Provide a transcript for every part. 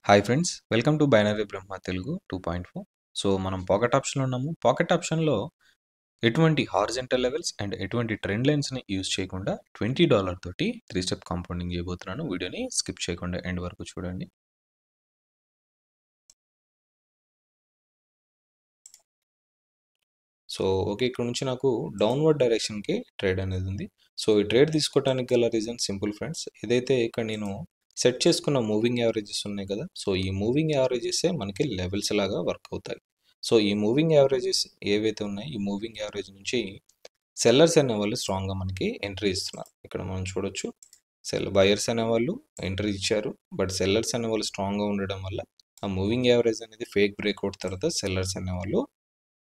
Hi friends, welcome to binary Brahma Telugu 2.4. So మనం pocket ఆప్షన్లో ఉన్నాము. పాకెట్ ఆప్షన్లో ఎటువంటి హారిజెంటల్ లెవెల్స్ అండ్ ఎటువంటి ట్రెండ్ లైన్స్ని యూజ్ చేయకుండా $20 తోటి 3 స్టెప్ కాంపౌండింగ్ చేయబోతున్నాను. వీడియోని స్కిప్ చేయకుండా ఎండ్ వరకు చూడండి. సో ఓకే, ఇక్కడ నుంచి నాకు డౌన్వర్డ్ డైరెక్షన్కి ట్రేడ్ అనేది ఉంది. సో ఈ ట్రేడ్ తీసుకోవడానికి గల రీజన్ సింపుల్ ఫ్రెండ్స్. ఏదైతే ఇక్కడ నేను సెట్ చేసుకున్న మూవింగ్ యావరేజెస్ ఉన్నాయి కదా, సో ఈ మూవింగ్ యావరేజెసే మనకి లెవెల్స్ లాగా వర్క్ అవుతాయి. సో ఈ మూవింగ్ యావరేజెస్ ఏవైతే ఉన్నాయి, ఈ మూవింగ్ యావరేజ్ నుంచి సెల్లర్స్ అనేవాళ్ళు స్ట్రాంగ్గా మనకి ఎంట్రీ ఇస్తున్నారు. ఇక్కడ మనం చూడొచ్చు, బయర్స్ అనేవాళ్ళు ఎంట్రీ ఇచ్చారు, బట్ సెల్లర్స్ అనేవాళ్ళు స్ట్రాంగ్గా ఉండడం వల్ల ఆ మూవింగ్ యావరేజ్ అనేది ఫేక్ బ్రేక్అవుట్ తర్వాత సెల్లర్స్ అనేవాళ్ళు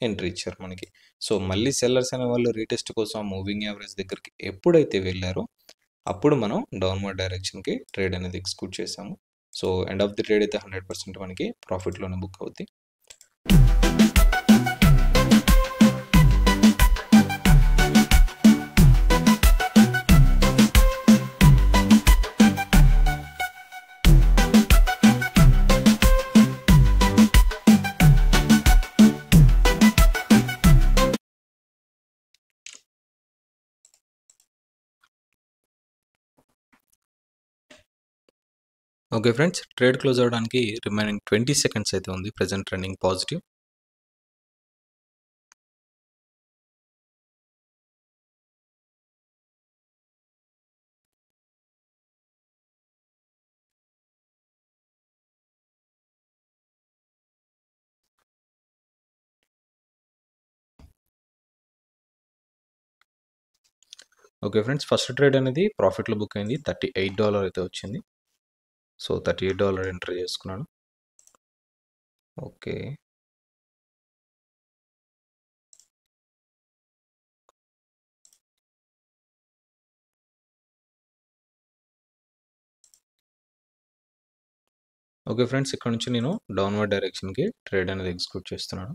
ఎంట్రీ ఇచ్చారు మనకి. సో మళ్ళీ సెల్లర్స్ అనే వాళ్ళు రీటెస్ట్ కోసం ఆ మూవింగ్ యావరేజ్ దగ్గరికి ఎప్పుడైతే వెళ్ళారో అప్పుడు మనం డౌన్వర్డ్ డైరెక్షన్కి ట్రేడ్ అనేది ఎగ్జిక్యూట్ చేసాము. So end of the trade అయితే 100% మనకి ప్రాఫిట్లోనే బుక్ అవుద్ది. ఓకే ఫ్రెండ్స్, ట్రేడ్ క్లోజ్ అవడానికి రిమైనింగ్ 20 సెకండ్స్ అయితే ఉంది. Present running positive. Okay friends, first trade అనేది ప్రాఫిట్లో బుక్ అయింది. $38 అయితే వచ్చింది. సో $38 ఎంటర్ చేసుకున్నాను. ఓకే, ఓకే ఫ్రెండ్స్, ఇక్కడ నుంచి నేను డౌన్వర్డ్ డైరెక్షన్కి ట్రేడ్ అనేది ఎగ్జిక్యూట్ చేస్తున్నాను.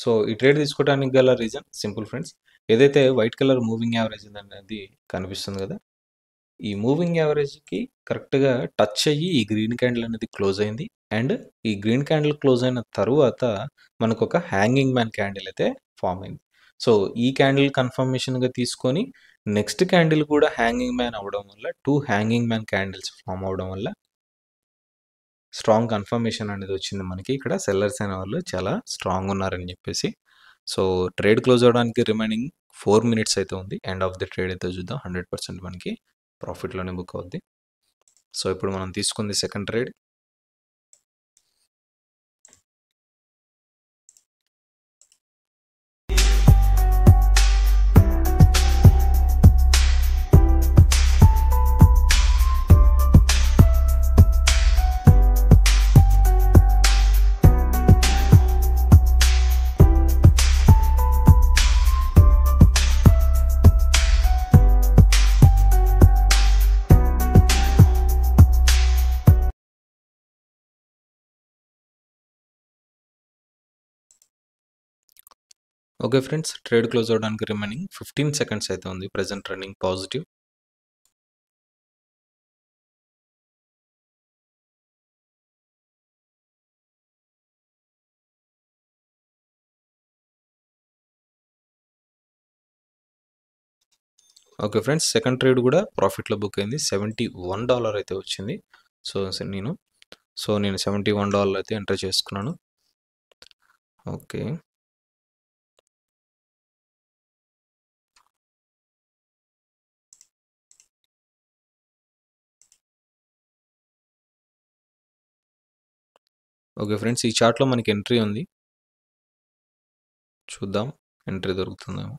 సో ఈ ట్రేడ్ తీసుకోవడానికి గల రీజన్ సింపుల్ ఫ్రెండ్స్. ఏదైతే వైట్ కలర్ మూవింగ్ యావరేజ్ అనేది కనిపిస్తుంది కదా, ఈ మూవింగ్ యావరేజ్కి కరెక్ట్గా టచ్ అయ్యి ఈ గ్రీన్ క్యాండిల్ అనేది క్లోజ్ అయింది. అండ్ ఈ గ్రీన్ క్యాండిల్ క్లోజ్ అయిన తరువాత మనకు ఒక హ్యాంగింగ్ మ్యాన్ క్యాండిల్ అయితే ఫామ్ అయింది. సో ఈ క్యాండిల్ కన్ఫర్మేషన్గా తీసుకొని నెక్స్ట్ క్యాండిల్ కూడా హ్యాంగింగ్ మ్యాన్ అవ్వడం వల్ల 2 హ్యాంగింగ్ మ్యాన్ క్యాండిల్స్ ఫామ్ అవడం వల్ల స్ట్రాంగ్ కన్ఫర్మేషన్ అనేది వచ్చింది మనకి. ఇక్కడ సెల్లర్స్ అయిన వాళ్ళు చాలా స్ట్రాంగ్ ఉన్నారని చెప్పేసి. సో ట్రేడ్ క్లోజ్ అవడానికి రిమైనింగ్ 4 మినిట్స్ అయితే ఉంది. ఎండ్ ఆఫ్ ది ట్రేడ్ అయితే చూద్దాం. 100% మనకి ప్రాఫిట్లోనే బుక్ అవుద్ది. సో ఇప్పుడు మనం తీసుకుంది second trade. Okay friends, trade close అవడానికి రిమైనింగ్ 15 సెకండ్స్ అయితే ఉంది. Present running positive. Okay friends, second trade కూడా ప్రాఫిట్లో బుక్ అయింది. $71 అయితే వచ్చింది. నేను $71 అయితే ఎంటర్ చేసుకున్నాను. ఓకే, ఓకే ఫ్రెండ్స్, ఈ చార్ట్లో మనకి ఎంట్రీ ఉంది. చూద్దాం ఎంట్రీ దొరుకుతుందేమో.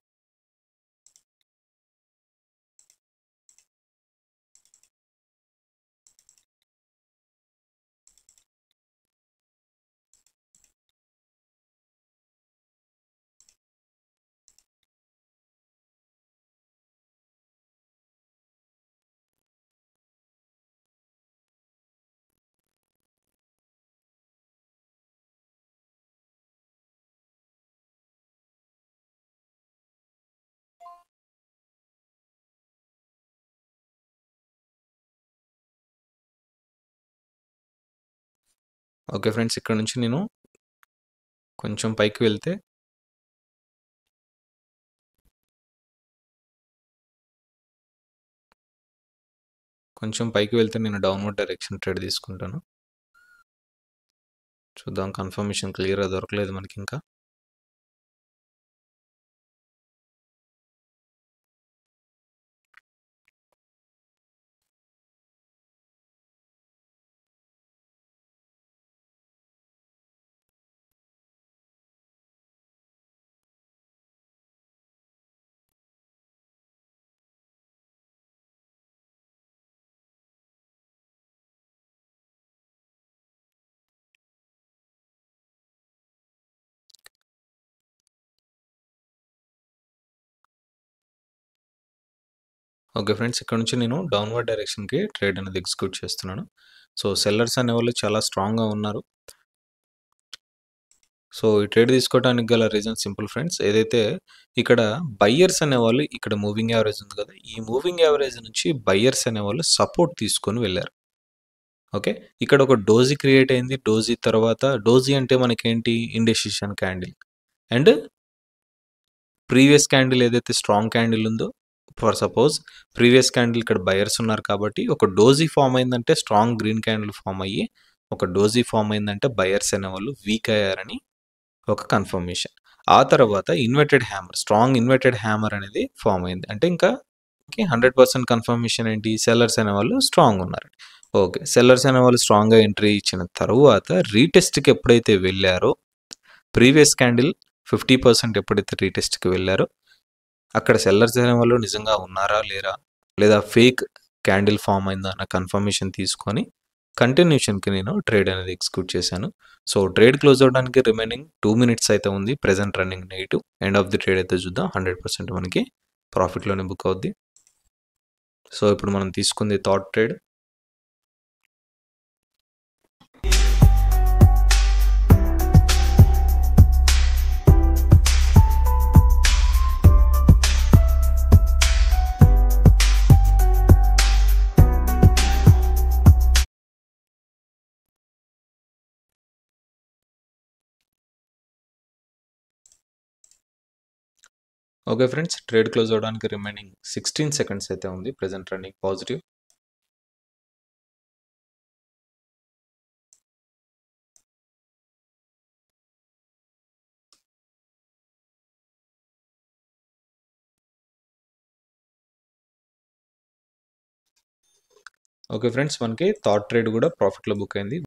ఓకే ఫ్రెండ్స్, ఇక్కడ నుంచి నేను కొంచెం పైకి వెళ్తే నేను డౌన్వర్డ్ డైరెక్షన్ ట్రేడ్ తీసుకుంటాను. చూద్దాం, కన్ఫర్మేషన్ క్లియర్గా దొరకలేదు మనకి ఇంకా. ఓకే ఫ్రెండ్స్, ఇక్కడ నుంచి నేను డౌన్వర్డ్ డైరెక్షన్కి ట్రేడ్ అనేది ఎగ్జిక్యూట్ చేస్తున్నాను. సో సెల్లర్స్ అనేవాళ్ళు చాలా స్ట్రాంగ్గా ఉన్నారు. సో ఈ ట్రేడ్ తీసుకోవడానికి గల రీజన్ సింపుల్ ఫ్రెండ్స్. ఏదైతే ఇక్కడ బయ్యర్స్ అనేవాళ్ళు, ఇక్కడ మూవింగ్ యావరేజ్ ఉంది కదా, ఈ మూవింగ్ యావరేజ్ నుంచి బయ్యర్స్ అనేవాళ్ళు సపోర్ట్ తీసుకొని వెళ్ళారు. ఓకే, ఇక్కడ ఒక డోజీ క్రియేట్ అయింది. డోజీ తర్వాత, డోజీ అంటే మనకేంటి, indecision candle. And previous candle ఏదైతే స్ట్రాంగ్ క్యాండిల్ ఉందో, ఫర్ సపోజ్ ప్రీవియస్ క్యాండిల్ ఇక్కడ బయర్స్ ఉన్నారు కాబట్టి ఒక డోజీ ఫామ్ అయిందంటే స్ట్రాంగ్ గ్రీన్ క్యాండిల్ ఫామ్ అయ్యి ఒక డోజీ ఫామ్ అయిందంటే బయర్స్ అనేవాళ్ళు వీక్ అయ్యారని ఒక కన్ఫర్మేషన్. ఆ తర్వాత inverted hammer, strong inverted hammer అనేది ఫామ్ అయింది. అంటే ఇంకా 100% కన్ఫర్మేషన్ ఏంటి, సెల్లర్స్ అనేవాళ్ళు స్ట్రాంగ్ ఉన్నారు. ఓకే, సెల్లర్స్ అనేవాళ్ళు స్ట్రాంగ్గా ఎంట్రీ ఇచ్చిన తర్వాత రీటెస్ట్కి ఎప్పుడైతే వెళ్ళారో, ప్రీవియస్ క్యాండిల్ 50% ఎప్పుడైతే రీటెస్ట్కి వెళ్ళారో అక్కడ సెల్లర్స్ అనేవాళ్ళు నిజంగా ఉన్నారా లేరా, లేదా ఫేక్ క్యాండిల్ ఫామ్ అయిందా అన్న కన్ఫర్మేషన్ తీసుకొని కంటిన్యూషన్కి నేను ట్రేడ్ అనేది ఎగ్జిక్యూట్ చేశాను. సో ట్రేడ్ క్లోజ్ అవడానికి రిమైనింగ్ 2 minutes అయితే ఉంది. Present running negative. End of the trade అయితే చూద్దాం. 100% మనకి ప్రాఫిట్లోనే బుక్ అవుద్ది. సో ఇప్పుడు మనం తీసుకుంది thought trade. Okay friends, trade close అవడానికి రిమైనింగ్ 16 seconds అయితే ఉంది. Present running positive. Okay friends, మనకి థాట్ ట్రేడ్ కూడా ప్రాఫిట్లో బుక్ అయింది.